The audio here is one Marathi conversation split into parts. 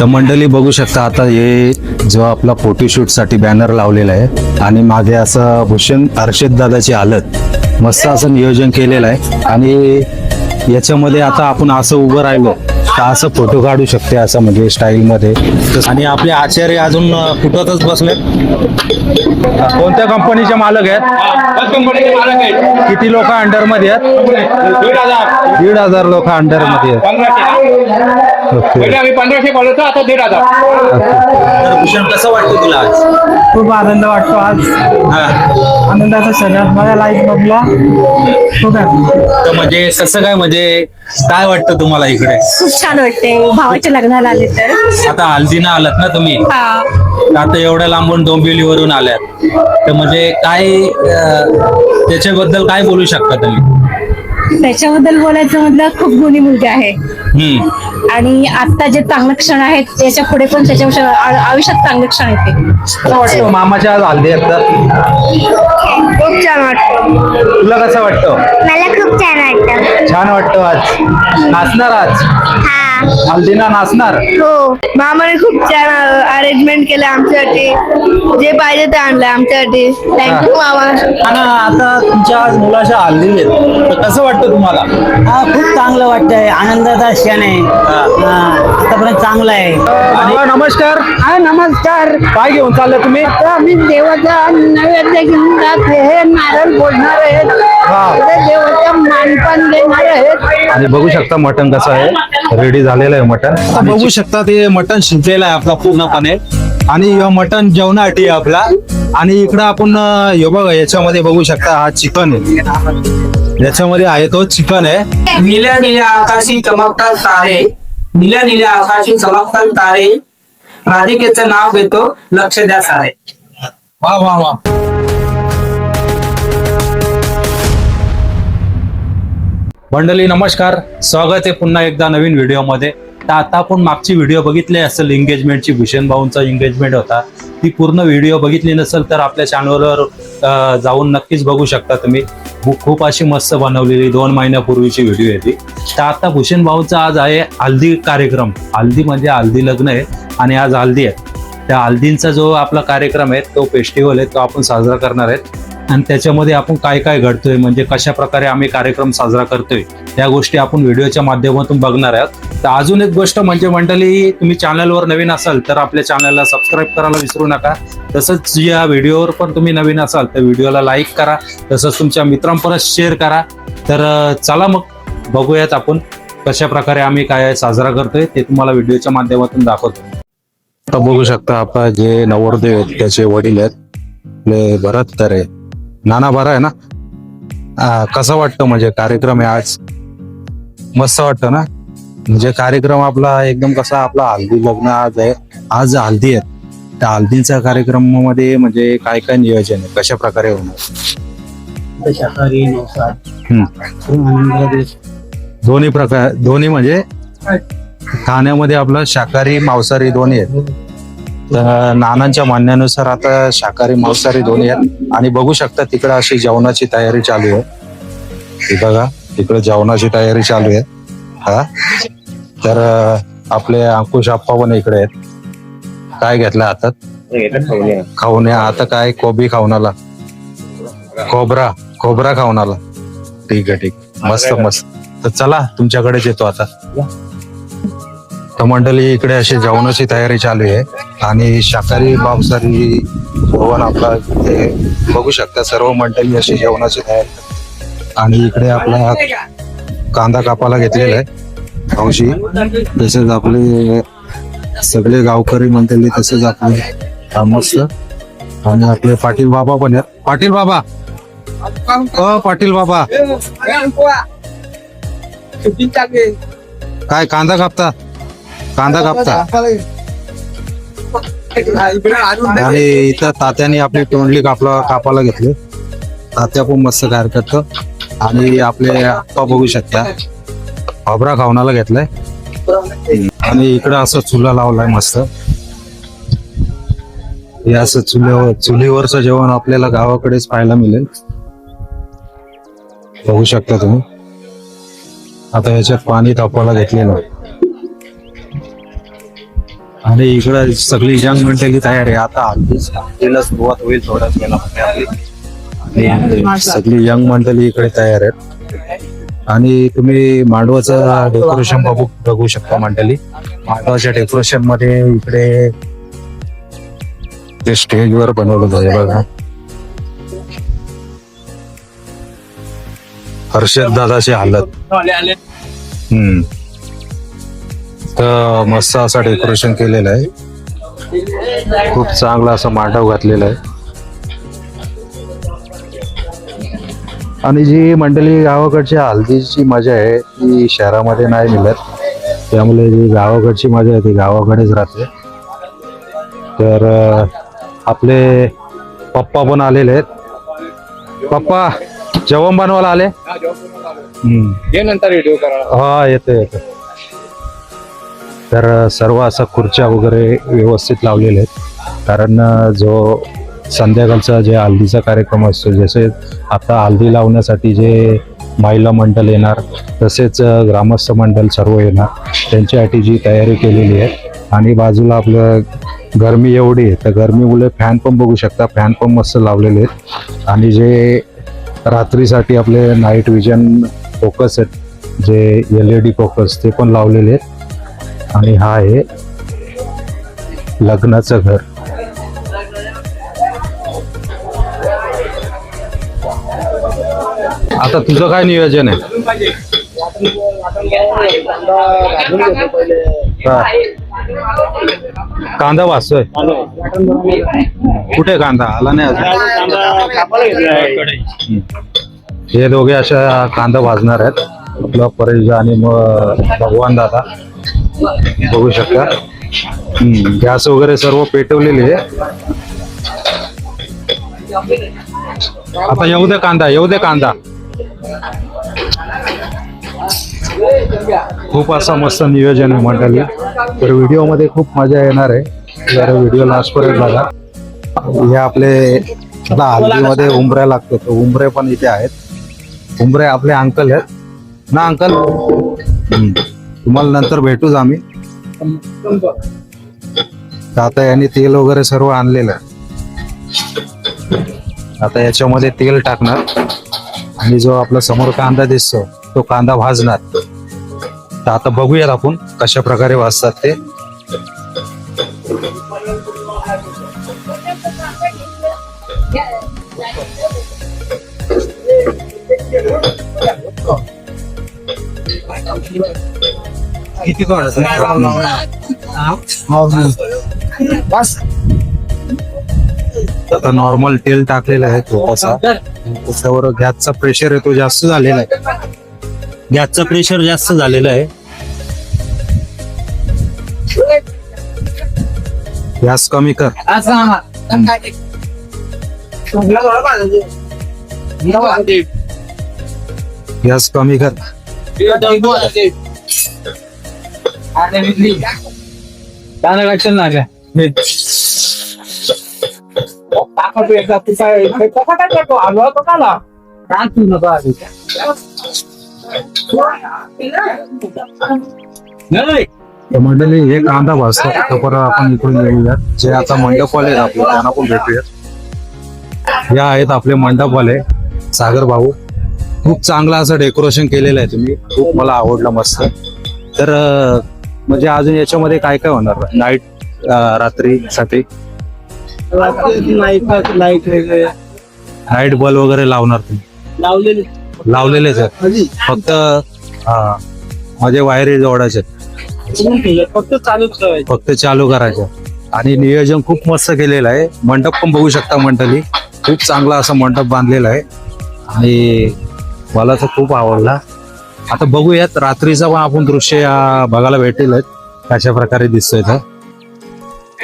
तर मंडळी बघू शकता आता हे जो आपला फोटोशूट साठी बॅनर लावलेला आहे आणि मागे असं भूषण हर्षद दादाची हालत मस्त असं नियोजन केलेलं आहे आणि याच्यामध्ये आता आपण असं उभं राहिलो तर असं फोटो काढू शकते असं म्हणजे स्टाईल मध्ये. आणि आपले आचार्य अजून फुटतच बसले. कोणत्या कंपनीचे मालक आहेत? किती लोक अंडर मध्ये आहेत? 1,500 लोक अंडर मध्ये आहेत. ओके. आम्ही 1500 बोलतो, आता 1,500. तर भूषण कसं वाटतं तुला आज? खूप आनंद वाटतो आज. आनंदाचा क्षण मला लाईफ बघला खूप happy. तर म्हणजे कसं काय म्हणजे काय वाटतं तुम्हाला इकडे? खूप छान वाटते भावाच्या लग्नाला आले तर. आता हल्दीनं आलात ना तुम्ही, हा, तर आता एवढ्या लांबून डोंबिवलीवरून आल्यात तर म्हणजे काय त्याच्याबद्दल काय बोलू शकता तुम्ही? त्याच्याबद्दल बोलायचं म्हटलं खूप गुणी मुलगा आहे आणि आता जे चांगले क्षण आहेत त्याच्या पुढे पण त्याच्या आयुष्यात चांगले क्षण येते. कसं वाटतं मामाच्या आज हल्दी असतात? खूप छान वाटतं. तुला कसं वाटतं? मला खूप छान वाटतं. छान वाटतं. आज नाचणार? आज हा हल्दीना नाचणार? हो, मामाने खूप छान अरेंजमेंट केलं आमच्यासाठी. जे पाहिजे ते आणलं आमच्यासाठी. थँक्यू मामा. आणि आता तुमच्या आज मुलाच्या हल्दी आहेत तर कसं वाटतं तुम्हाला? हा खूप चांगलं वाटतंय. आनंदाचा क्षण आहे. आतापर्यंत चांगला आहे. आणि नमस्कार. हा नमस्कार. काय घेऊन चालले तुम्ही? आम्ही देवाचा नैवेद्य घेऊन जात हे नारळ बोलणार आहेत. देवाचं मानपान देणार आहेत. आणि बघू शकता मटण कसं आहे, रेडी झालेलं आहे मटण. बघू शकता ते मटण शिजलेलं आहे आपला पूर्णपणे आणि मटण जेवणासाठी आहे आपला. आणि इकडं आपण हे बघा याच्यामध्ये बघू शकता हा चिकन आहे, याच्यामध्ये आहे तो चिकन आहे. निळ्या निळ्या आकाशी चमकतात तारे, निळ्या निळ्या आकाशी चमकतात तारे, राधिकेचं नाव घेतो लक्ष द्या सारे. वा वा वा. मंडळी नमस्कार, स्वागत आहे पुन्हा एकदा नवीन व्हिडिओमध्ये. तर आता आपण मागची व्हिडिओ बघितली असेल एंगेजमेंटची, भूषण भाऊंचा एंगेजमेंट होता. ती पूर्ण व्हिडिओ बघितली नसेल तर आपल्या चॅनलवर जाऊन नक्कीच बघू शकता तुम्ही. खूप अशी मस्त बनवलेली 2 महिन्यापूर्वीची व्हिडिओ आहे ती. तर आता भूषण भाऊचा आज आहे हल्दी कार्यक्रम. हल्दी म्हणजे हल्दी लग्न आहे आणि आज हल्दी आहे. त्या हल्दींचा जो आपला कार्यक्रम आहे तो फेस्टिवल आहे तो आपण साजरा करणार आहेत. आणि त्याच्यामध्ये आपण काय काय घडतोय म्हणजे कशा प्रकारे आम्ही कार्यक्रम साजरा करतोय या गोष्टी आपण व्हिडिओच्या माध्यमातून बघणार आहोत. तर अजून एक गोष्ट म्हणजे मंडळी, तुम्ही चॅनलवर नवीन असाल तर आपल्या चॅनलला सबस्क्राईब करायला विसरू नका. तसंच या व्हिडिओवर पण तुम्ही नवीन असाल तर व्हिडिओला लाईक करा, तसंच तुमच्या मित्रांपर्यंत शेअर करा. तर चला मग बघूयात आपण कशा प्रकारे आम्ही काय साजरा करतोय ते तुम्हाला व्हिडिओच्या माध्यमातून दाखवतो. तर बघू शकता आपण जे नवरदेव आहेत त्याचे वडील आहेत भरत तर आहे. नाना बरा आहे ना? कसं वाटतं म्हणजे कार्यक्रम आहे आज? मस्त वाटतं ना? म्हणजे कार्यक्रम आपला एकदम कसा आपला हल्दी लग्न आज आहे, आज हल्दी आहे. त्या हल्दीच्या कार्यक्रमामध्ये म्हणजे काय काय नियोजन आहे, कशा प्रकारे होणार? शाकाहारी दोन्ही प्रकार, दोन्ही म्हणजे खाण्यामध्ये आपलं शाकाहारी मांसाहारी दोन्ही आहेत. तर नानांच्या म्हणण्यानुसार आता शाकाहारी मांसाहारी दोन्ही आहेत. आणि बघू शकता तिकडे अशी जेवणाची तयारी चालू आहे. हे बघा तिकडे जेवणाची तयारी चालू आहे. हा तर आपले अंकुश आप्पा पण इकडे आहेत. काय घेतलं हातात? खाऊन आता काय कोबी खाऊन आला, खोबरा खाऊन आला. ठीक आहे, ठीक, मस्त मस्त. तर चला तुमच्याकडेच येतो आता. तर मंडळी इकडे अशी जेवणाची तयारी चालू आहे आणि शाकाहारी मांसाहारी जेवण आपला इथे बघू शकता. सर्व मंडळी अशी जेवणाची तयारी. आणि इकडे आपला कांदा कापायला घेतलेला आहे हौशी. तसेच आपले सगळे गावकरी मंडळी, तसेच आपले मस्त. आणि आपले पाटील बाबा पण आहेत. पाटील बाबा, पाटील बाबा काय कांदा कापता? आणि इथं तात्याने आपली तोंडली कापायला घेतली. तात्या पण मस्त तयार करतो. आणि आपले आप्पा बघू शकता खोबरा खावणाला घेतलाय. आणि इकडं असं चुला लावलाय मस्त. हे असं चुलीवरचं जेवण आपल्याला गावाकडेच पाहायला मिळेल. बघू शकता तुम्ही. आता याच्यात पाणी तापवायला घेतलेलं. आणि इकडं सगळी यंग मंडळी तयार आहे. आता हल्दीला सुरुवात होईल थोड्याच वेळामध्ये आपली. आणि सगळी यंग मंडळी इकडे तयार आहेत. आणि तुम्ही मांडवाचं डेकोरेशन बघू शकता मंडळी. मांडवाच्या डेकोरेशन मध्ये इकडे ते स्टेजवर बनवलं आहे बघा. हर्षद दादाची हालत. तर मस्त असं डेकोरेशन केलेलं आहे. खूप चांगला असं मांडव घातलेला आहे. आणि जी मंडळी गावाकडच्या हल्दीची मजा आहे ती शहरामध्ये नाही मिळत. त्यामुळे जी गावाकडची मजा आहे ती गावाकडेच राहते. तर आपले पप्पा पण आलेले आहेत. पप्पा जेवण बनवायला आले. नंतर व्हिडिओ करा. हा येते. तर सर्व असं खुर्च्या वगैरे व्यवस्थित लावलेले आहेत. कारण जो संध्याकाळचा जे हल्दीचा कार्यक्रम असतो, जसे आता हल्दी लावण्यासाठी जे महिला मंडळ येणार तसेच ग्रामस्थ मंडळ सर्व येणार, त्यांच्यासाठी जी तयारी केलेली आहे. आणि बाजूला आपलं गरमी एवढी आहे तर गरमीमुळे फॅन पण बघू शकता. फॅन पण मस्त लावलेले आहेत. आणि जे रात्रीसाठी आपले नाईट विजन फोकस आहेत, जे LED फोकस ते पण लावलेले आहेत. आणि हा आहे लग्नाचं घर. आता तुझं काय नियोजन आहे? कांदा वाचतोय. कुठे कांदा आला नाही अजून. हे दोघे अशा कांदा भाजणार आहेत. आपला परेश आणि मग भगवान दादा बघू शकता. गॅस वगैरे सर्व पेटवलेली आहे. आता येऊ दे कांदा. खूप असं मस्त नियोजन आहे मंडळी. तर व्हिडिओ मध्ये खूप मजा येणार आहे. जर व्हिडिओ लास्ट पर्यंत बघा. हे आपले आता हल्दीमध्ये उंबऱ्या लागतो, तर उंबरे पण इथे आहेत. उंबरे आपले अंकल आहेत ना. अंकल तुम्हाला नंतर भेटूच आम्ही. आता यांनी तेल वगैरे सर्व आणलेलं आहे. आता याच्यामध्ये तेल टाकणार आणि जो आपला समोर कांदा दिसतो तो कांदा भाजणार. तर आता बघूयात आपण कशा प्रकारे भाजतात ते. किती आता नॉर्मल तेल टाकलेलं आहे थोडासा. त्याच्यावर गॅसचा प्रेशर आहे तो जास्त झालेला आहे. गॅसचा प्रेशर जास्त झालेला आहे. गॅस कमी कर. गॅस कमी कर. मंडळी हे कांदा भाजतात. तर परत आपण इकडून येऊयात. जे आता मंडपवाले आहेत आपले त्यांना पण भेटूयात. या आहेत आपले मंडपवाले सागर भाऊ. खूप चांगलं असं डेकोरेशन केलेलं आहे तुम्ही. खूप मला आवडलं मस्त. तर म्हणजे अजून याच्यामध्ये काय काय होणार नाईट रात्रीसाठी? लाईट बल्ब वगैरे लावणार तुम्ही? लावलेलेच आहेत फक्त. हा म्हणजे वायरी जोडायचे फक्त चालू करायचं. आणि नियोजन खूप मस्त केलेलं आहे. मंडप पण बघू शकता मंडळी. खूप चांगला असा मंडप बांधलेला आहे आणि मला तर खूप आवडला. आता बघूयात रात्रीचा पण आपण दृश्य बघायला भेटेल कशा प्रकारे दिसतोय तर.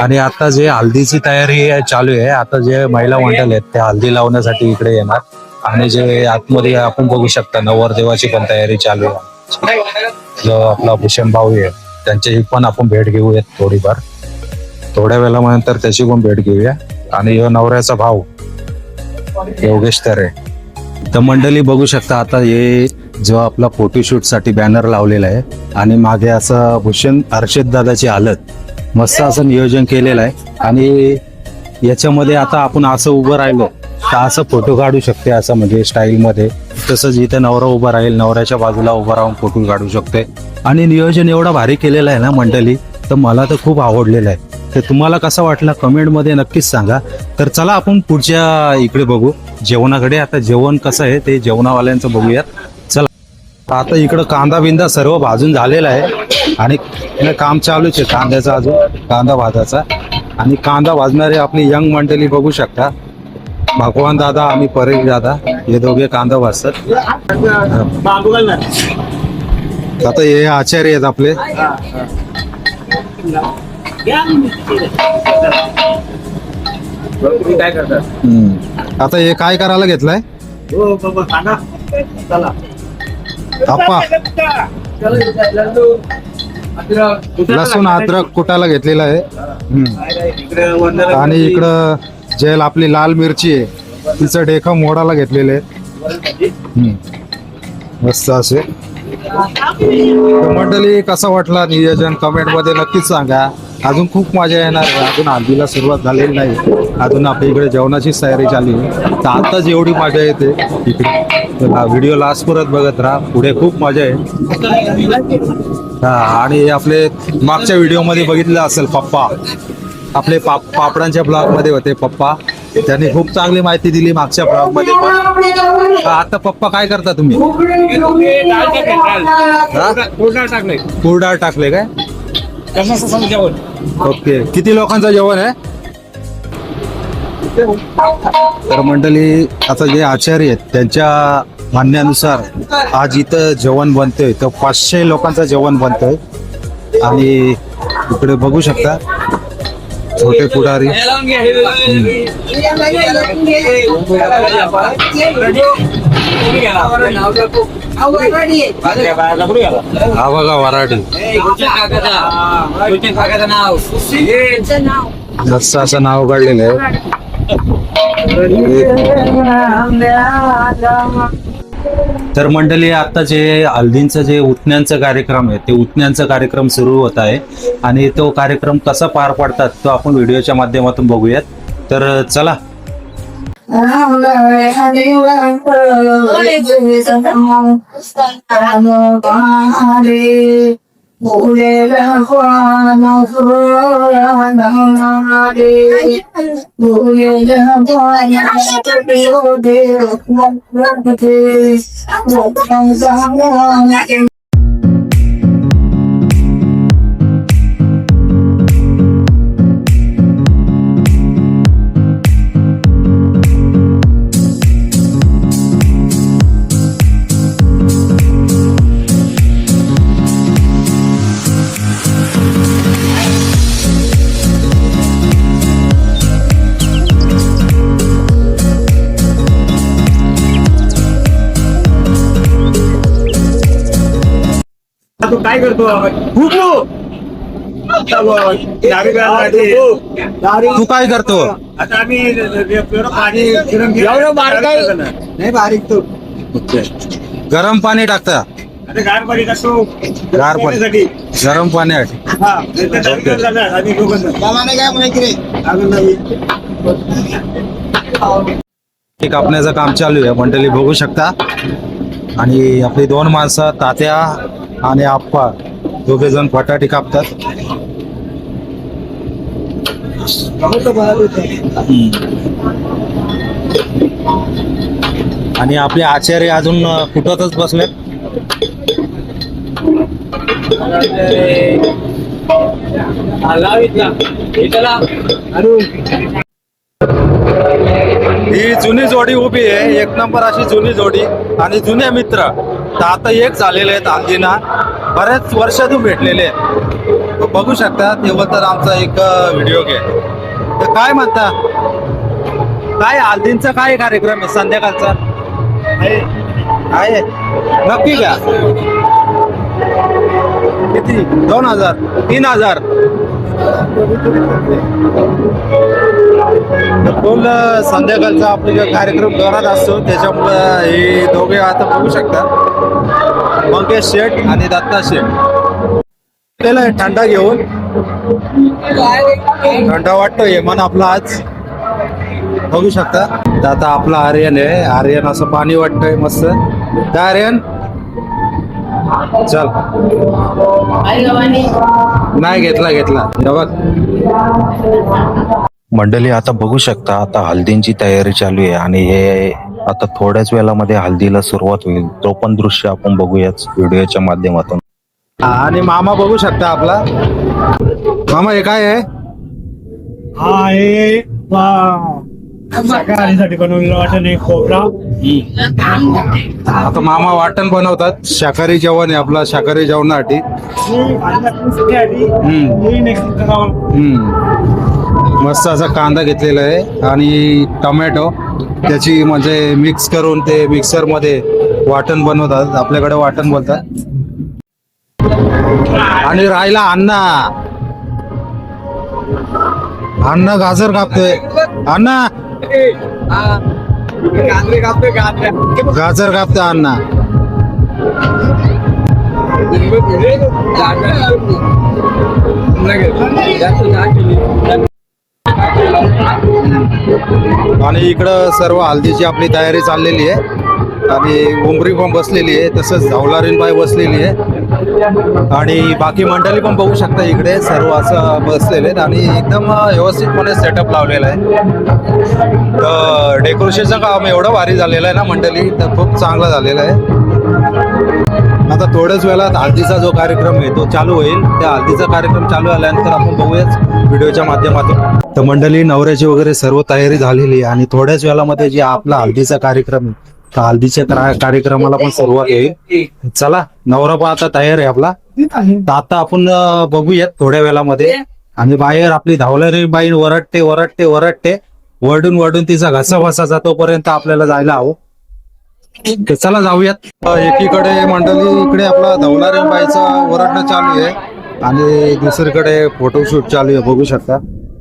आणि आता जे हल्दीची तयारी चालू आहे. आता जे महिला मंडळ आहेत ते हल्दी लावण्यासाठी इकडे येणार. आणि जे आतमध्ये आपण बघू शकता नवरदेवाची पण तयारी चालू आहे. जो आपला भूषण भाऊ आहे त्यांची पण आपण भेट घेऊयात थोडीफार. थोड्या वेळानंतर त्याची पण भेट घेऊया. आणि नवऱ्याचा भाऊ योगेश तरे. तर मंडळी बघू शकता आता हे जो आपला फोटोशूट साठी बॅनर लावलेला आहे आणि मागे असं भूषण हर्षद दादाची हालत मस्त असं नियोजन केलेलं आहे आणि याच्यामध्ये आता आपण असं उभं राहिलो तर असं फोटो काढू शकते, असं म्हणजे स्टाईलमध्ये. तसंच इथं नवरा उभा राहील, नवऱ्याच्या बाजूला उभा राहून फोटो काढू शकते. आणि नियोजन एवढं भारी केलेलं आहे ना मंडळी, तर मला तर खूप आवडलेलं आहे. तर तुम्हाला कसं वाटलं कमेंटमध्ये नक्कीच सांगा. तर चला आपण पुढच्या इकडे बघू जेवणाकडे. आता जेवण कसं आहे ते जेवणावाल्यांचं बघूयात. चला आता इकडं कांदा बिंदा सर्व भाजून झालेला आहे आणि काम चालूच आहे कांद्याचा, अजून कांदा भाजायचा. आणि कांदा भाजणारे आपली यंग मंडळी बघू शकता, भगवान दादा आणि परेश दादा हे दोघे कांदा भाजतात. आता हे आचार्य आहेत आपले. काय करतात आता हे काय करायला घेतलंय आप्पा? लसूण अद्रक कुटायला घेतलेला आहे. आणि इकडं जेल आपली लाल मिरची आहे तिचं डेखा मोडाला घेतलेले आहे. मस्त असे. तर मंडळी कसा वाटला नियोजन कमेंट मध्ये नक्कीच सांगा. अजून खूप मजा येणार आहे. अजून हल्दीला सुरुवात झालेली नाही, अजून आपल्या इकडे जेवणाची तयारी चालली आहे. तर आताच एवढी मजा येते इकडे. तर व्हिडिओ लास्ट परत बघत राहा, पुढे खूप मजा आहे. हा, आणि आपले मागच्या व्हिडिओ मध्ये बघितलं असेल पप्पा आपले पापडांच्या ब्लॉग मध्ये होते पप्पा, त्यांनी खूप चांगली माहिती दिली मागच्या ब्लॉग मध्ये पण. आता पप्पा काय करता तुम्ही? तूर डाळ टाकले काय? ओके, किती लोकांचं जेवण आहे? तर मंडळी आता जे आचार्य आहेत त्यांच्या म्हणण्यानुसार आज इथं जेवण बनतंय, तर 500 लोकांचं जेवण बनतंय. आणि इकडे बघू शकता छोटे पुढारी. हा बघा वराठी, मस्त असं नाव काढलेलं आहे. तर मंडळी आता जे हल्दींचं जे उतण्यांचा कार्यक्रम आहे ते उतण्यांचा कार्यक्रम सुरू होत आहे आणि तो कार्यक्रम कसा पार पडतात तो आपण व्हिडिओच्या माध्यमातून बघूयात. तर चला. तू काय करतो? तू काय करतो? आता आम्ही नाही बारीक तो गरम पाणी टाकता? आता गार पाणी टाकतो. गार पाणी, गरम पाण्यात. कापण्याचं काम चालू आहे मंडळी बघू शकता. आणि आपली 2 माणसं तात्या आणि आप्पा दोघे जण फटाटे कापतात. आणि आपले आचार्य अजून कुठतच बसले. ही जुनी जोडी उभी आहे, 1 नंबर अशी जुनी जोडी आणि जुने मित्र. तर आता एक झालेले आहेत हल्दीना, बऱ्याच वर्षातून भेटलेले आहेत. बघू शकता तेव्हा तर आमचा एक व्हिडिओ घे. तर काय म्हणता, काय हल्दींचा काय कार्यक्रम आहे संध्याकाळचा? आहे नक्की का? किती? 2000 3000? फुल संध्याकाळचा आपला कार्यक्रम जोरात असतो, त्याच्यामुळं हे दोघे आता बघू शकता मंगेश शेठ आणि दत्ता शेठ. थंडा घेऊन थंडा वाटतोय मन आपला आज बघू शकता. तर आता आपला आर्यन आहे. आर्यन असं पाणी वाटतंय मस्त. काय आर्यन चल नाही घेतला हे बघ. मंडळी आता बघू शकता आता हल्दींची तयारी चालू आहे आणि हे आता थोड्याच वेळामध्ये हल्दीला सुरुवात होईल. तो पण दृश्य आपण बघूयाच व्हिडिओच्या माध्यमातून. आणि मामा बघू शकता आपला. मामा हे काय आहे? हा हे शाकाहारीसाठी बनवलेलं वाटण आहे. खोबरा आता मामा वाटण बनवतात. शाकाहारी जेवण आहे आपला. शाकाहारी जेवणासाठी मस्त असा कांदा घेतलेला आहे आणि टोमॅटो त्याची म्हणजे मिक्स करून ते मिक्सर मध्ये वाटण बनवतात. आपल्याकडे वाटण बोलतात. आणि राहिला अण्णा गाजर कापतोय. अण्णा गाजर कापतोय अण्णा. आणि इकडं सर्व हल्दीची आपली तयारी चाललेली आहे आणि उमरी पण बसलेली आहे. तसंच धावलारीन बाई बसलेली आहे आणि बाकी मंडळी पण बघू शकता इकडे सर्व असं बसलेले आहेत आणि एकदम व्यवस्थितपणे सेटअप लावलेला आहे. तर डेकोरेशनचं काम एवढं भारी झालेलं आहे ना मंडळी, तर खूप चांगलं झालेलं आहे. आता थोड्याच वेळात हल्दीचा जो कार्यक्रम आहे तो चालू होईल. त्या हल्दीचा कार्यक्रम चालू झाल्यानंतर आपण बघूयाच व्हिडिओच्या माध्यमातून. तर मंडळी नवऱ्याची वगैरे सर्व तयारी झालेली आहे आणि थोड्याच वेळामध्ये जे आपला हल्दीचा कार्यक्रम आहे तर हल्दीच्या कार्यक्रमाला पण सुरुवात होईल. चला नवरा पण आता तयार आहे आपला. तर आता आपण बघूयात थोड्या वेळामध्ये. आणि बाहेर आपली धावलारी बाई वरडते वरडून तिचा घसा जातोपर्यंत आपल्याला जायला हवं. तर चला जाऊयात. एकीकडे मंडळी इकडे आपला धावलारी बाईचा वरडणं चालू आहे आणि दुसरीकडे फोटोशूट चालू आहे. बघू शकता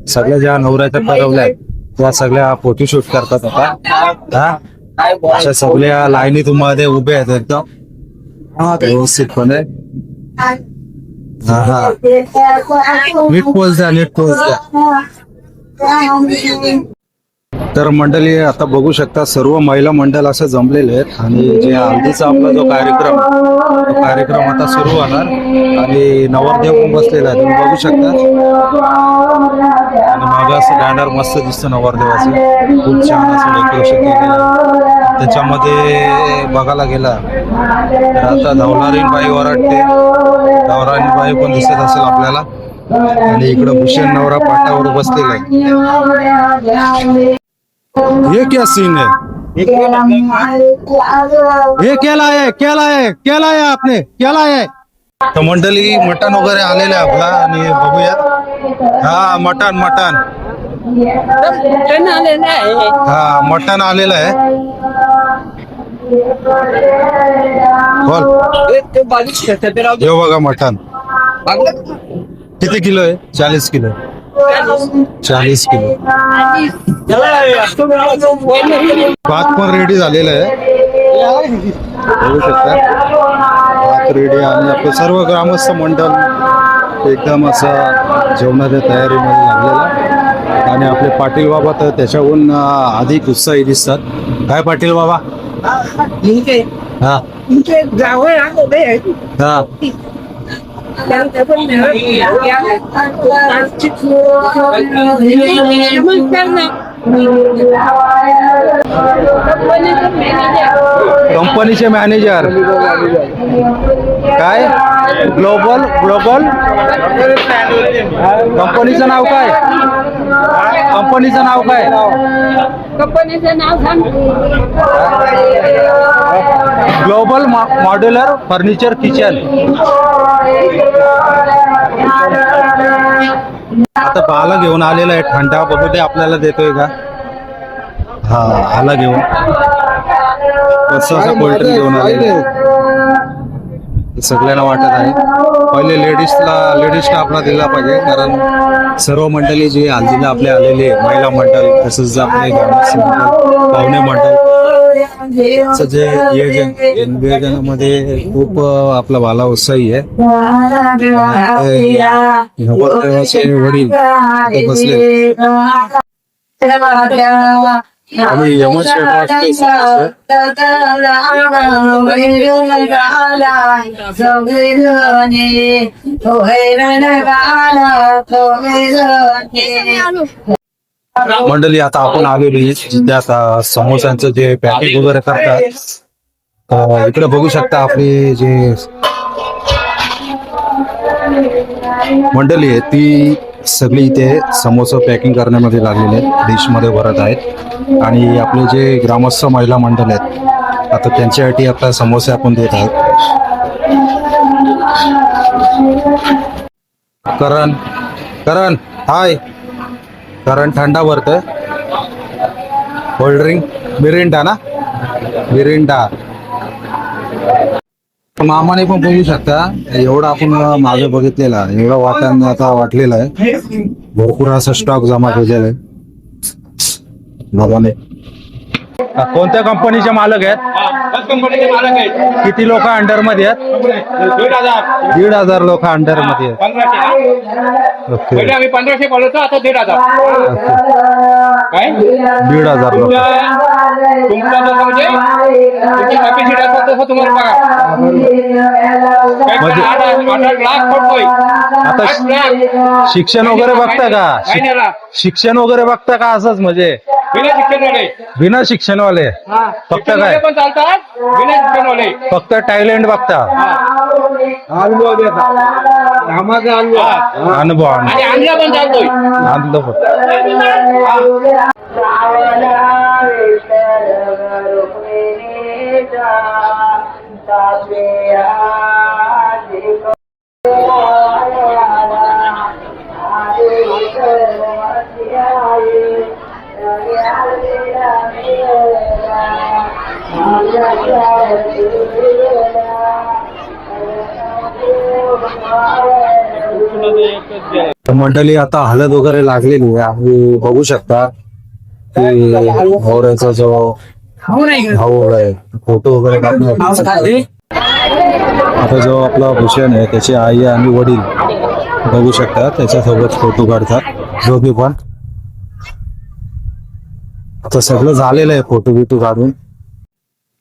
सगळ्या ज्या नवऱ्याच्या ठरवल्या आहेत त्या सगळ्या फोटोशूट करतात आता. अशा सगळ्या लाईनी मध्ये उभे आहेत एकदम व्यवस्थितपणे. नीट पोच द्या. तर मंडळी आता बघू शकता सर्व महिला मंडळ असं जमलेले आहेत आणि जे हल्दीचा आपला जो कार्यक्रम तो कार्यक्रम आता सुरू होणार आणि नवरदेव पण बसलेला आहे तुम्ही बघू शकता. आणि मागं असं बॅनर मस्त दिसतं नवरदेवाचं. खूप छान असं डेकोरेशन केलेलं आहे. त्याच्यामध्ये बघायला गेला तर आता धावलारी बाई वरडते. धावलारी बाई पण दिसत असेल आपल्याला. आणि इकडं भूषण नवरा पाटावर बसलेला आहे. ये क्या सीन है? ये क्या लाया आपने? क्या लाया है? तर मंडळी मटण वगैरे आलेलं आहे आपला आणि बघूयात. हा मटण हा मटण आलेलं आहे. बोल हे बघा मटण किती किलो आहे? 40 किलो. 40 किलो. भात पण रेडी झालेला आहे बघू शकता. भात रेडी आणि आपलं सर्व ग्रामस्थ मंडळ एकदम असं जेवणाच्या तयारीमध्ये लागलेला. आणि आपले पाटील बाबा तर त्याच्याहून अधिक उत्साही दिसतात. काय पाटील बाबा? हा हा कंपनीचे मॅनेजर. काय ग्लोबल कंपनीचं नाव काय? कंपनीचं नाव काय? कंपनीचं नाव सांग. Global modular furniture kitchen. आता बाला घेऊन आलेला आहे. थंडा बघू दे आपल्याला देतोय का? हा आला घेऊन. कसं असं कोल्ड्रिंक घेऊन आलेलं सगळ्यांना वाटत आहे. पहिले लेडीजला आपला दिला पाहिजे कारण सर्व मंडळी जे हल्दीला आपले आलेले महिला मंडळ तसंच आपले ग्रामस्थ मंडळ पाहुणे मंडळ असं जे नियोजनामध्ये खूप आपला बाला उत्साही आहे. नवरदेवाचे वडील इथे बसले आणि यमन मंडळी आता आपण आलेली जिथे आता समोसांचं जे पॅकिंग वगैरे करतात. इकडे बघू शकता आपली जे मंडळी आहे ती सगळी इथे समोसा पॅकिंग करण्यामध्ये लागलेले आहेत, डिश मध्ये भरत आहेत. आणि आपले जे ग्रामस्थ महिला मंडळ आहेत आता त्यांच्यासाठी आता समोसे आपण देत आहोत. करण हाय. करण थंडा भरतोय. कोल्ड ड्रिंक मिरिंडा ना, मिरिंडा. मामाने पण बघू शकता एवढा आपण मागे बघितलेला एवढा वाटांना आता वाटलेला आहे. भरपूर असा स्टॉक जमा केलेला आहे मामाने. कोणत्या कंपनीचे मालक आहेत? किती लोक अंडर मध्ये आहेत? 1,500 लोक अंडर मध्ये आहेत. ओके. आम्ही 1500 बोलवतो, आता 1,500. काय 1,500 लोक. तुमचा जसं म्हणजे तुमची कॅपॅसिटी असेल तसं तुम्हाला बघा. म्हणजे 8 लाख पडतोय. आता 8 लाख. शिक्षण वगैरे बघता का? काय नेला? शिक्षण वगैरे बघता का? असंच म्हणजे बिना शिक्षणवाले. बिना शिक्षणवाले फक्त शिक्षणवाले काय? पण चालतात, बिना शिक्षणवाले. फक्त टॅलेंट बघता. अनुभव देता. कामाचा अनुभव. अनुभव आणि आणला पण चालतोय. आणलं फक्त. मंडळी आता हळद वगैरे लागलेली आहे. आणि बघू शकता की नवऱ्याचा जो भाऊ आहे फोटो वगैरे काढण्यासाठी आता जो आपला भूषण आहे त्याची आई आणि वडील बघू शकता त्याच्यासोबत फोटो काढतात दोघे पण. आता सगळं झालेलं आहे फोटो बिटो काढून.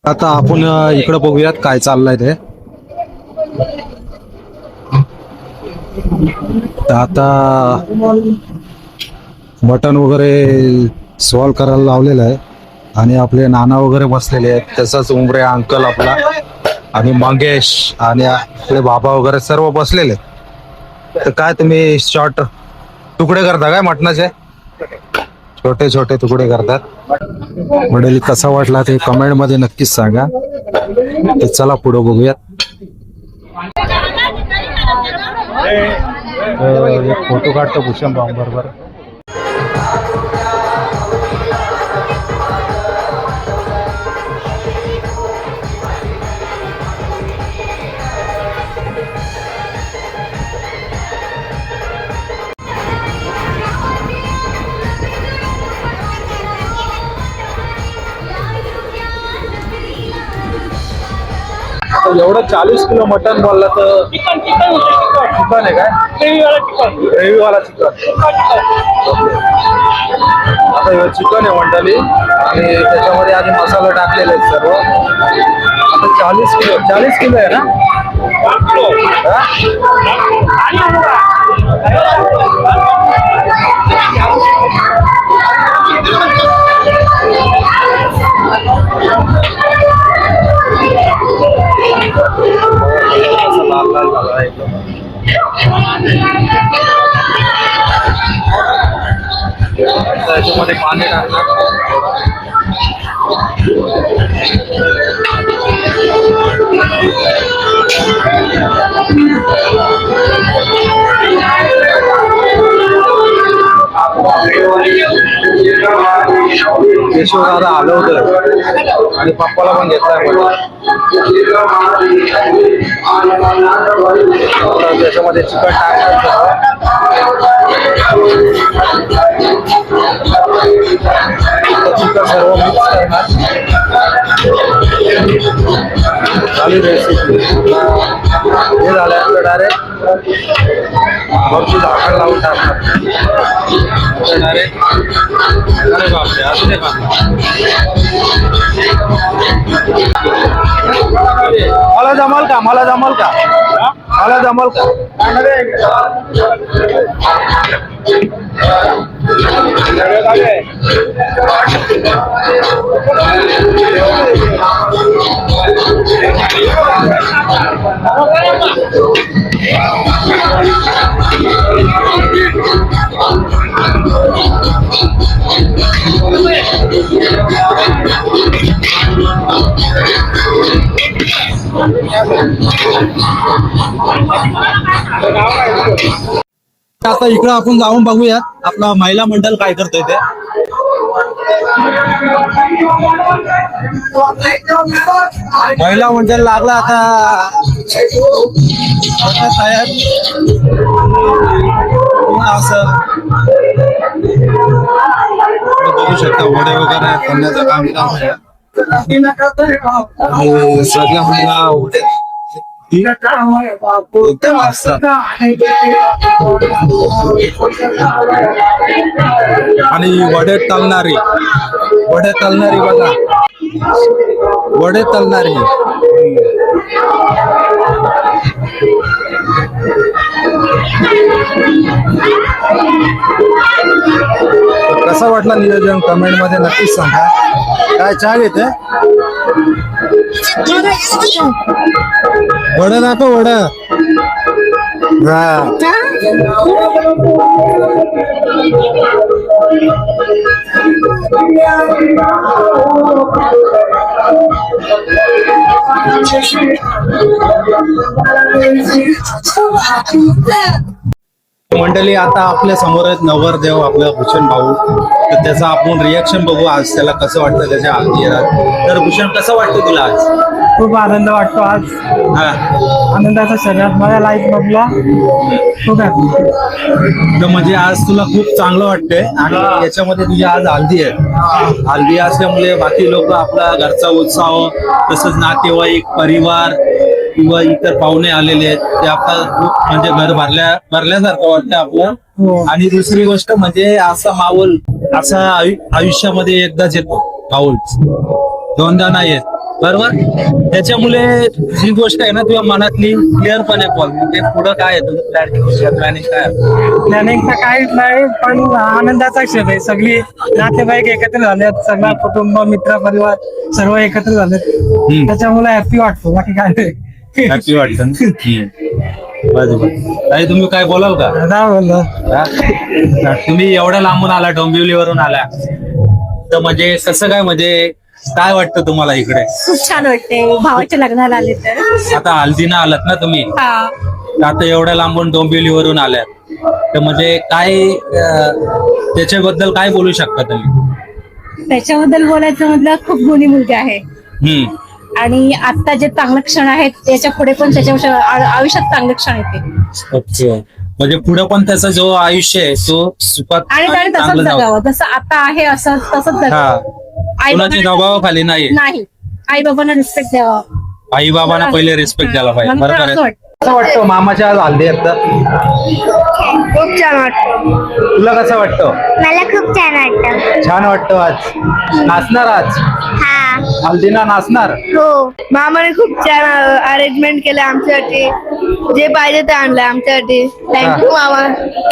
आता आपण इकडे बघूयात काय चाललंय ते. आता मटण वगैरे सॉल्व करायला लावलेलं आहे आणि आपले नाना वगैरे बसलेले आहेत. तसंच उमरे अंकल आपला आणि मंगेश आणि आपले बाबा वगैरे सर्व बसलेले. तर काय तुम्ही शॉर्ट तुकडे करता काय मटणाचे? छोटे छोटे तुकडे करतात. मंडळी कसा वाटला ते कमेंट मध्ये नक्कीच सांगा. तर चला पुढे बघूयात. एक फोटो काढतो भूषण भाऊ बरोबर. एवढं 40 किलो मटन बोलला तर चिकन आहे काय? ग्रेव्हीवाला चिकन. आता हे चिकन आहे मंडळी आणि त्याच्यामध्ये आधी मसाला टाकलेला आहे सर्व. आता 40 किलो आहे ना? लाल लाल झाला एकदम. त्याच्यामध्ये पाणी टाकलं. केशव दादा आलं होतं आणि पप्पाला पण घेतलाय मला. त्याच्यामध्ये चिकन टाकायचं. चिकन सर्व मिक्स करणार. चालू रेसिपी हे झाल्यानंतर डायरेक्ट वरती झाकण लावून टाकणार. डायरेक्ट अरे बापरे अजून एक मला जमल का मला जमल का मला जमल का आता इकडं आपण जाऊन बघूयात आपला महिला मंडळ काय करतोय ते. महिला मंडळ लागला आता तयार असं बघू शकता वडे वगैरे करण्याचं काम चालू आहे. आणि सगळ्या महिला वडे एकदम असतात आणि वडे तलणारी बघा वडे तलणारी कसा वाटला नियोजन कमेंट मध्ये नक्कीच सांगा. काय चहा घेते वडा दाखव वडा. मंडळी आता आपल्या समोर आहेत नवरदेव आपला भूषण भाऊ. तर त्याचा आपण रिएक्शन बघू आज त्याला कसं वाटतं त्याच्या हल्दी येणार. तर भूषण कसं वाटतं तुला आज. खूप आनंद वाटतो आज. हा आनंदाचा शरीरात माझ्या लाईफ मधला खूप happy. तर म्हणजे आज तुला खूप चांगलं वाटतंय आणि याच्यामध्ये तुझी आज हल्दी आहे. हल्दी असल्यामुळे बाकी लोक आपला घरचा उत्साह तसंच नातेवाईक परिवार किंवा इतर पाहुणे आलेले आहेत ते आपलं खूप म्हणजे घर भरल्यासारखं वाटतं आपलं. आणि दुसरी गोष्ट म्हणजे असा माहोल असा आयुष्यामध्ये एकदाच येतो माहोल, दोनदा नाही येत बरोबर. त्याच्यामुळे जी गोष्ट आहे ना तुझ्या मनातली क्लिअरपणे बोल. म्हणजे पुढं काय आहे तुझं प्लॅनिंग काय आहे. प्लॅनिंगचा काहीच नाही पण आनंदाचा क्षण आहे. सगळी नातेवाईक एकत्र झालेत, सगळा कुटुंब मित्र परिवार सर्व एकत्र झालेत. त्याच्यामुळे हॅपी वाटतो बाकी काय नाही. हॅपी वाटतं. ताई तुम्ही काय बोलाल का. तुम्ही एवढ्या लांबून आला डोंबिवलीवरून आला तर म्हणजे कसं काय म्हणजे काय वाटतं तुम्हाला इकडे. खूप छान वाटते भावाच्या लग्नाला आले तर. आता हल्दीनं आलात ना तुम्ही हा आता एवढ्या लांबून डोंबिवलीवरून आल्यात तर म्हणजे काय त्याच्याबद्दल काय बोलू शकता तुम्ही. त्याच्याबद्दल बोलायचं म्हटलं खूप गुणी मुलगी आहे. आणि आता जे चांगले क्षण आहेत त्याच्या पुढे पण त्याच्या आयुष्यात चांगले क्षण येते. ओके म्हणजे पुढे पण त्याचा जो आयुष्य आहे तो सुखात आणि त्याने तसंच चांगलं जावं. जगावं जसं आता आहे असं तसंच हा जगावं. आई कुणाच्या दबावाखाली नाही. नाही आई बाबांना रिस्पेक्ट द्यावा. आई बाबांना पहिले रिस्पेक्ट द्यायला पाहिजे मला तर बरोबर असं आहे. वाटतं. कसं वाटतं मामाच्या आज हल्दी आहेत तर खूप छान वाटतं. तुला कसं वाटतं. मला खूप छान वाटतं. छान वाटतं. आज नाचणार आज हा हल्दीना नाचणार. हो मामाने खूप छान अरेंजमेंट केलं आमच्यासाठी. जे पाहिजे ते आणलं आमच्यासाठी. थँक्यू मामा.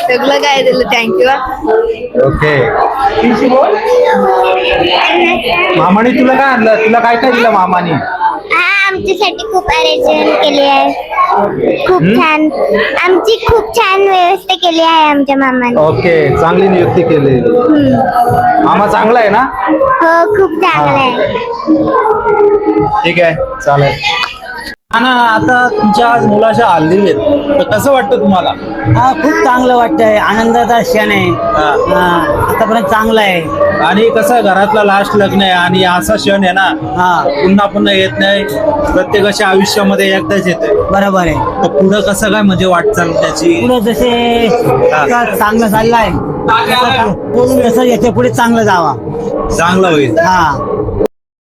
सगळं काय दिलं थँक्यू. ओके मामाने तुला काय आणलं. तुला काय काय दिलं मामाने. हा आमच्यासाठी खूप अरेंजमेंट केली आहे. खूप छान आमची खूप छान व्यवस्था केली आहे आमच्या मामाने. ओके चांगली नियुक्ती केली. मामा चांगला आहे ना. हो खूप चांगलं आहे. ठीक आहे चालेल. ना आता तुमच्या आज मुलाच्या हल्दी आहेत तर कसं वाटतं तुम्हाला. हा खूप चांगलं वाटतंय. आनंदाचा क्षण आहे. आतापर्यंत चांगला आहे. आणि कसं घरातला लास्ट लग्न आहे आणि असा क्षण आहे ना पुन्हा पुन्हा येत नाही. प्रत्येकाच्या आयुष्यामध्ये एकदाच येते बरोबर आहे. तर पुढं कसं काय म्हणजे वाटचाल त्याची. पुढे जसे चांगलं चाललंय तसं याच्या पुढे चांगलं जावा. चांगलं होईल. हा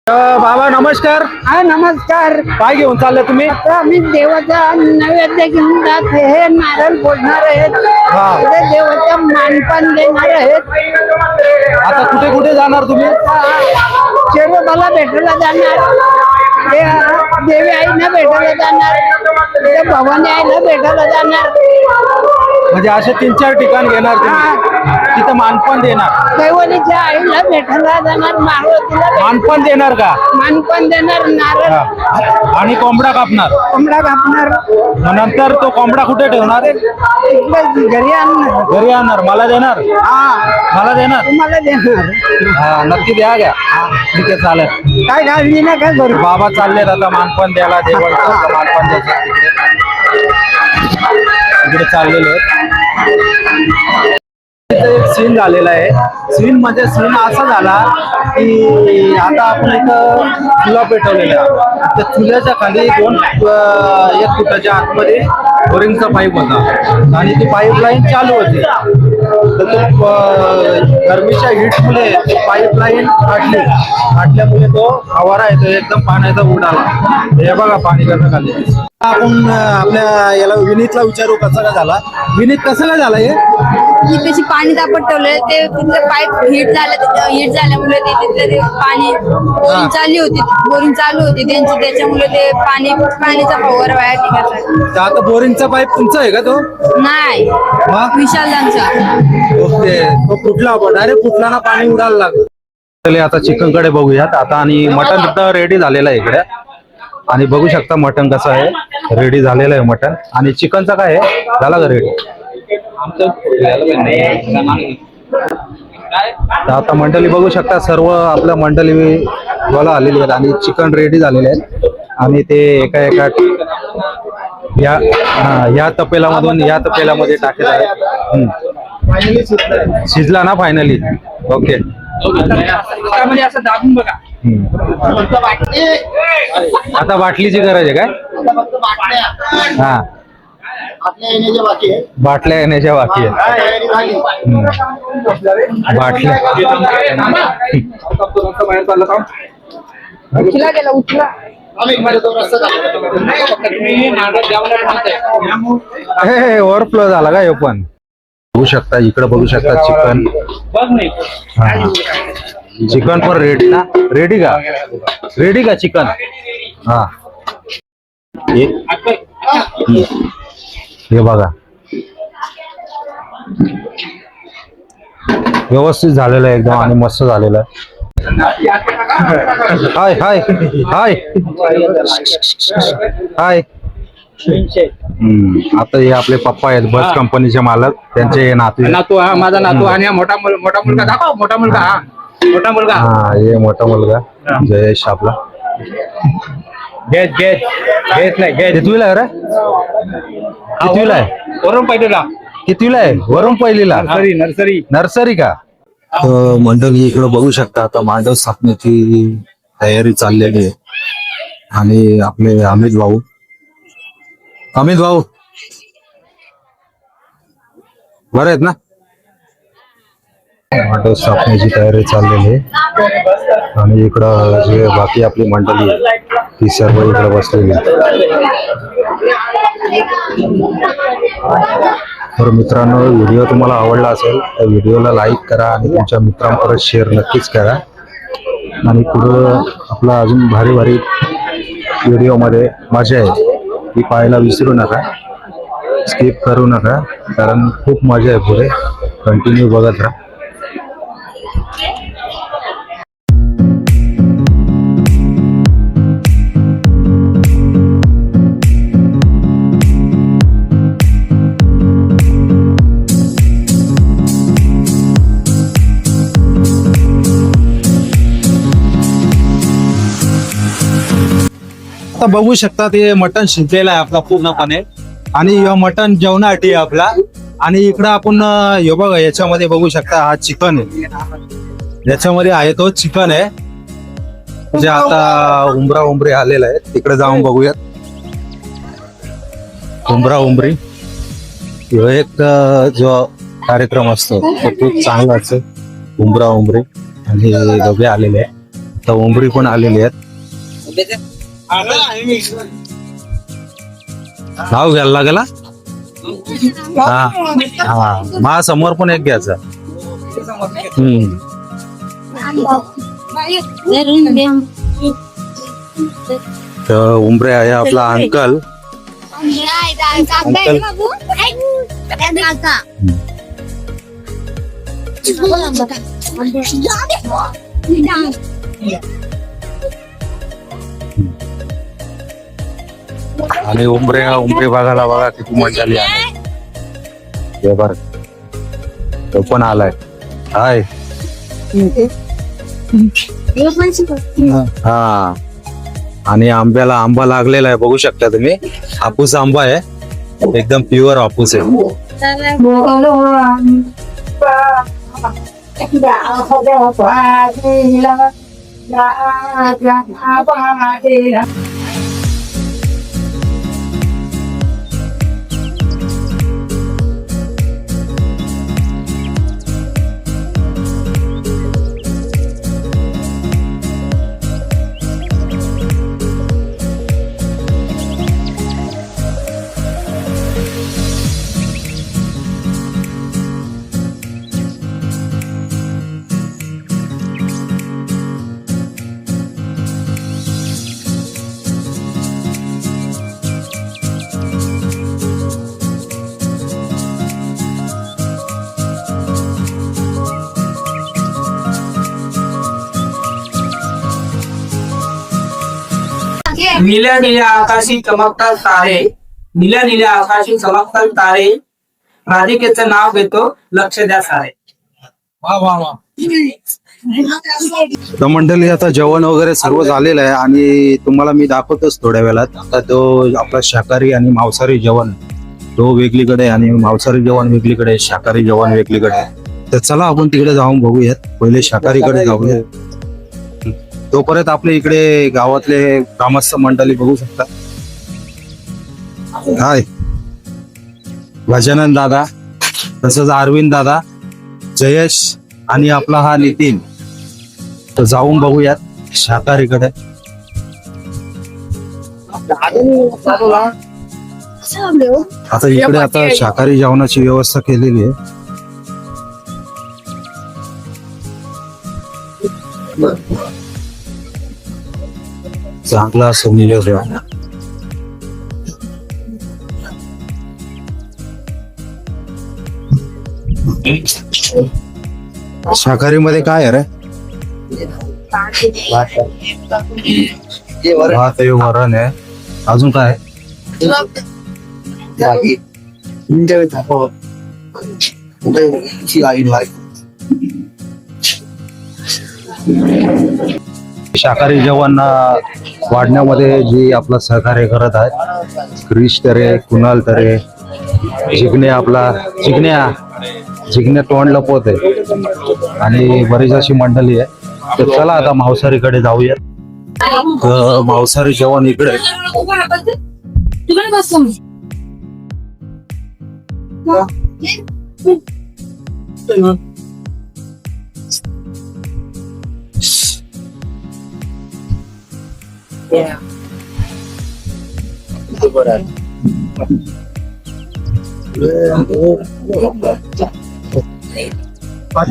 बाबा नमस्कार. हा नमस्कार. काय घेऊन चालले तुम्ही? आता आम्ही देवाचा नैवेद्य घेऊन जात हे नारळ फोडणार आहेत. हा. पुढे देवाचा मानपान देणार आहेत. आता कुठे कुठे जाणार तुम्ही? शेरोबाला भेटायला जाणार, देवी आईला भेटायला जाणार, भवानी आईला भेटायला जाणार, म्हणजे असे 3-4 ठिकाण घेणार तुम्ही, तिथं मानपान देणार. दैवलीच्या आईला भेटायला जाणार, मारुतीला मानपान देणार का? मानपान देणार, नारळ आणि कोंबडा कापणार. कोंबडा कापणार, मग नंतर तो कोंबडा कुठे ठेवणार? इकडे घरी आणणार. घरी आणणार. मला देणार? मला देणार? तुम्हाला देणार. हा नक्की द्या घ्या. ठीक आहे चालेल. काय घालली ना काय करू. बाबा चाललेत आता मानपान द्यायला, देवाला मानपान द्यायचं तिकडे चाललेले आहेत. एक सीन झालेला आहे. सीन म्हणजे सीन असा झाला की आता आपण इथं चुला पेटवलेला आहे. त्या चुल्याच्या खाली 1 फुटाच्या आतमध्ये बोरिंगचा पाईप होता आणि ती पाईपलाईन चालू होती. तर तो गरमीच्या हिटमुळे पाईपलाईन फाटल्यामुळे तो फवारा आहे तो एकदम पाण्याचा उडाला. हे बघा पाणी कसं खाली. आपण आपल्या याला विनीतला विचारू कसं काय झाला. विनीत कसं काय झालं हे? की त्याची पाणी तापटवलं ते तिथलं पाईप हीट झाल्यामुळे ते तिथलं ते पाणी बोरिंग चालू होती त्यांची, त्याच्यामुळे ते पाणीचा फवारा वाया टिकायचा. तर आता बोरिंगचा पाईप तुमचा आहे का तो? नाही, मग? विशालदांचा. ओके. तो फुटला, डायरेक्ट फुटला ना, पाणी उडायला लागलं. चला आता चिकन कडे बघूयात आता. आणि मटन सुद्धा रेडी झालेलं आहे इकडे. आणि बघू शकता मटन कसं आहे, रेडी झालेलं आहे मटन. आणि चिकनचा काय आहे, झाला का रेडी? तर आता मंडळी बघू शकता, सर्व आपल्या मंडळी वाला आलेली आहेत आणि चिकन रेडी झालेले आहेत. आणि ते एका या तपेलामधून या तपेलामध्ये टाकत आहेत. शिजला ना फायनली. ओके. म्हणजे असं दाबून बघा. आता बाटलीची गरज आहे काय? हा, बाटल्या येण्याच्या बाकी आहेत. बाटल्या ओव्हरफ्लो झाला का हे पण बघू शकता. इकडे बघू शकता चिकन. चिकन पण रेडी ना? रेडी का चिकन? हा, हे बघा व्यवस्थित झालेलं आहे एकदम आणि मस्त झालेलं आहे. हाय हाय हाय हाय. आता हे आपले पप्पा आहेत, बस कंपनीचे मालक, त्यांचे नातू. हा माझा नातू. आणि हा मोठा मुलगा दाखव. मोठा मुलगा. हा मोठा मुलगा. हा हे मोठा मुलगा जयेश आपला. कितवीला आहे रे? कितवीला आहे? वरून पहिलीला. कितवीला आहे? वरून पहिलीला. नर्सरी का? मंडळी इकडे बघू शकता आता मांडव स्थापनेची तयारी चाललेली आहे. आणि आपले अमित भाऊ बरं आहेत ना? मांडव स्थापनेची तयारी चाललेली आहे. आणि इकडं जे बाकी आपली मंडळी आहे ती सर्व इकडे बसलेली आहे. तर मित्रांनो, व्हिडिओ तुम्हाला आवडला असेल तर व्हिडिओला लाईक करा आणि तुमच्या मित्रांपर्यंत शेअर नक्कीच करा. आणि पुढं आपला अजून भारी भारी व्हिडिओमध्ये मजा आहे ती पाहायला विसरू नका, स्किप करू नका, कारण खूप मजा आहे. पुढे कंटिन्यू बघत राहा. आता बघू शकता ते मटण शिजलेलं आहे आपला पूर्णपणे. आणि मटण जेवणासाठी आहे आपला. आणि इकडं आपण हे बघा याच्यामध्ये बघू शकता हा चिकन आहे. याच्यामध्ये आहे तो चिकन आहे जे आता उंबरे आलेला आहे. तिकडे जाऊन बघूयात. उंबरी एक जो कार्यक्रम असतो तो खूप चांगला असतो. उंबरी आणि दोघे आलेले आहे. तर उंबरी पण आलेली आहेत. नाव घ्यायला लागेल हा. हा मा समोर पण एक घ्यायचं. तर उंबरे आहे आपला अंकल. आणि उंबरे बघायला बघा किती मजा आली आहे. हे बरं तो पण आलाय. हाय हा. आणि आंब्याला आंबा लागलेला आहे बघू शकता तुम्ही. हापूस आंबा आहे एकदम प्युअर हापूस आहे. निळ्या निळ्या आकाशी चमकतात तारे, निळ्या निळ्या आकाशी चमकतात तारे, राधिकेचं नाव घेतो लक्ष द्या सारे. तर मंडळी आता जेवण वगैरे सर्व झालेलं आहे आणि तुम्हाला मी दाखवतोच थोड्या वेळात. आता तो आपला शाकाहारी आणि मांसाहारी जेवण तो वेगळीकडे आणि मांसाहारी जेवण वेगळीकडे, शाकाहारी जेवण वेगळीकडे. तर चला आपण तिकडे जाऊन बघूयात. पहिले शाकाहारीकडे जाऊया. तोपर्यंत आपल्या इकडे गावातले ग्रामस्थ मंडळी बघू शकता. हाय गजानन दादा, तसंच अरविंद दादा, जयेश आणि आपला हा नितीन. तर जाऊन बघूयात शाकाहारीकडे. आता इकडे आता शाकाहारी जेवणाची व्यवस्था केलेली आहे. चांगला असं नियोजन. शाकाहारी मध्ये काय आहे रे? भात आहे, वरण आहे, अजून काय? शाकाहारी जेवण वाढण्यामध्ये जी आपला सहकार्य करत आहे क्रिश तरे, कुणाल तरे, जिग्ने, आपला जिग्ने तोंड लपवत आहे आणि बरीच अशी मंडळी आहे. तर चला आता मांसाहारीकडे जाऊया. तर मांसाहारी जेवण इकडे.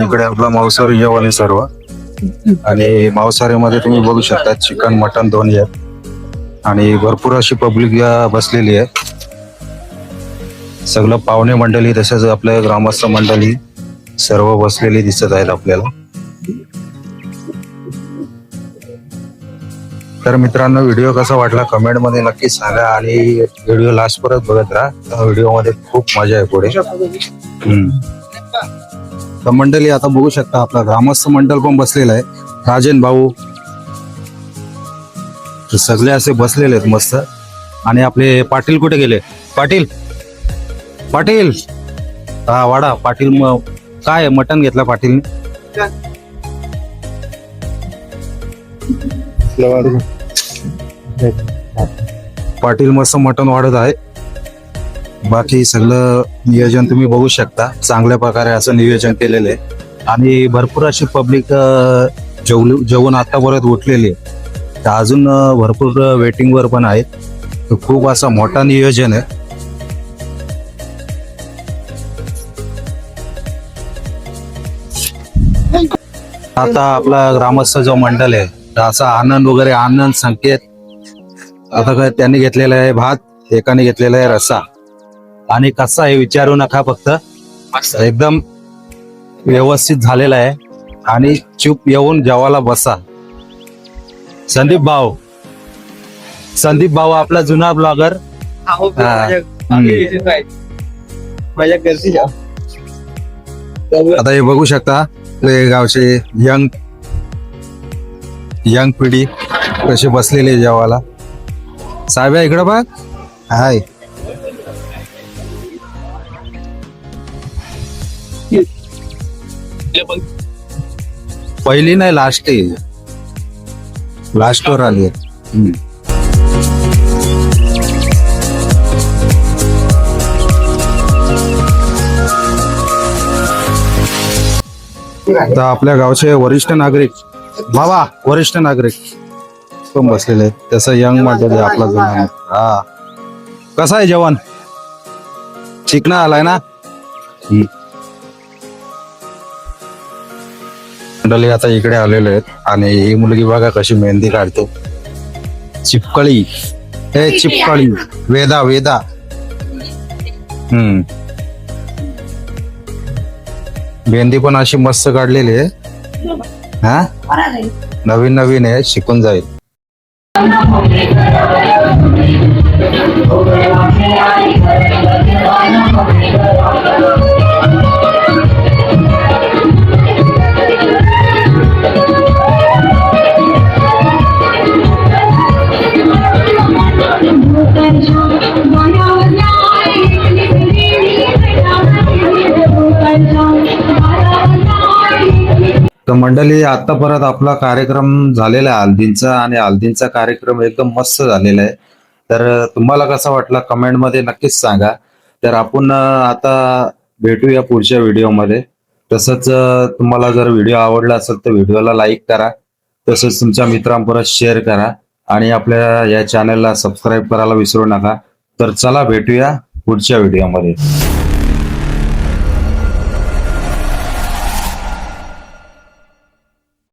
इकडे आपला मांसाहारी जेवण आहे सर्व. आणि मांसाहारी मध्ये तुम्ही बघू शकता चिकन, मटन दोन्ही आहेत आणि भरपूर अशी पब्लिक बसलेली आहे. सगळं पाहुणे मंडळी तसेच आपल्या ग्रामस्थ मंडळी सर्व बसलेली दिसत आहेत आपल्याला. तर मित्रांनो, व्हिडिओ कसा वाटला कमेंट मध्ये नक्की सांगा आणि व्हिडिओ लास्ट परत बघत राहा. व्हिडिओ मध्ये खूप मजा आहे पुढे. तर मंडळी आता बघू शकता आपला ग्रामस्थ मंडळ पण बसलेला आहे. राजन भाऊ सगळे असे बसलेले आहेत मस्त. आणि आपले पाटील कुठे गेले? पाटील हा वाडा पाटील. काय मटण घेतला पाटील? पाटील मस्त मटण वाढत आहे. बाकी सगळं नियोजन तुम्ही बघू शकता. चांगल्या प्रकारे असं नियोजन केलेलं आहे. आणि भरपूर अशी पब्लिक जेवून आता परत उठलेली आहे. तर अजून भरपूर वेटिंगवर पण आहेत. तर खूप असं मोठा नियोजन आहे. आता आपला ग्रामस्थ जो मंडळ आहे तर असा आनंद वगैरे आनंद संकेत. आता काय त्यांनी घेतलेला आहे भात, एकाने घेतलेला आहे रस्सा. आणि कसा आहे विचारू नका, फक्त एकदम व्यवस्थित झालेला आहे. आणि चूप येऊन जेवायला बसा. संदीप भाऊ आपला जुना ब्लॉगर. आता हे बघू शकता ते गावचे यंग पिढी कशी बसलेली जेवायला. साहेब इकडं बघ. हाय पहिली नाही लास्टवर आली. तर आपल्या गावचे वरिष्ठ नागरिक पण बसलेले आहेत. तसं यंग मंडळी आपला जुना. हा कसं आहे जेवण? चिकना आलाय ना. मंडळी आता इकडे आलेले आहेत. आणि ही मुलगी बघा कशी मेहंदी काढते. चिपकळी वेदा. मेहंदी पण अशी मस्त काढलेली आहे. हा नवीन आहे, शिकून जाईल. तर मंडळी आता परत आपला कार्यक्रम झालेला आहे हल्दींचा. आणि हल्दींचा कार्यक्रम एकदम मस्त झालेला आहे. तर तुम्हाला कसा वाटला कमेंट मध्ये नक्कीच सांगा. तर आपण आता भेटूया पुढच्या व्हिडिओमध्ये. तसंच तुम्हाला जर व्हिडिओ आवडला असेल तर व्हिडिओला लाईक करा. तसंच तुमच्या मित्रांपर्यंत शेअर करा. आणि आपल्या या चॅनलला सबस्क्राईब करायला विसरू नका. तर चला भेटूया पुढच्या व्हिडिओमध्ये.